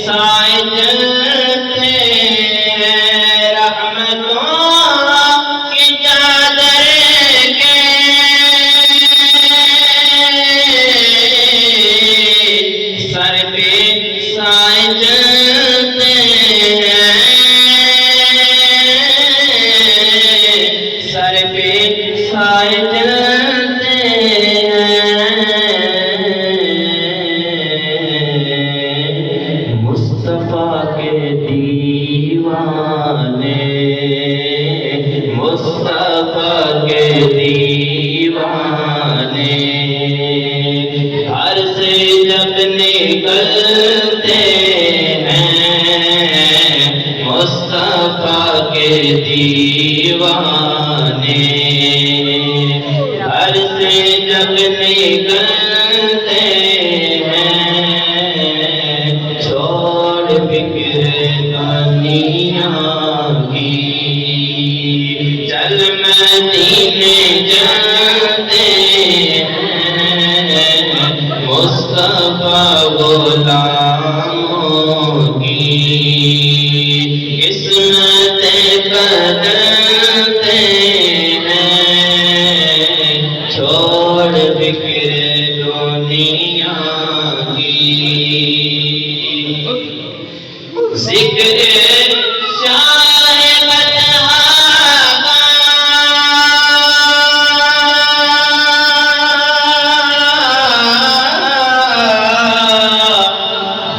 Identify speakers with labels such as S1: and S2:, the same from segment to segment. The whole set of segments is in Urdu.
S1: سائے چلتے رحمتوں کی چادر کے سر پہ سائے چلتے سر پہ سائے چلتے مصطفیٰ کے دیوانے مصطفیٰ کے دیوانے گھر سے جب نکلتے ہیں مصطفیٰ کے دیوانے گھر سے جب نکلتے چھوڑ فکر دنیا کی چل مدینے چلتے ہیں مصطفیٰ غلاموں کی قسمت بدلتے ہیں چھوڑ فکر دنیا کی ذکر شاہ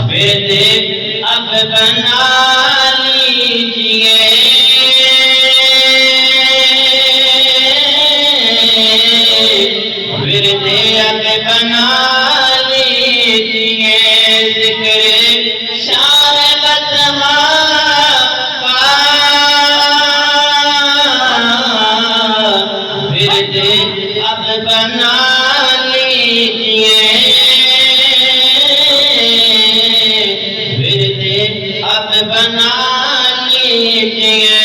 S1: ورد اب بنا لیجئے ورد اب بنا لیجئے ذکر شاہ ورد اب بنا لیجئے ورد اب بنا لیجئے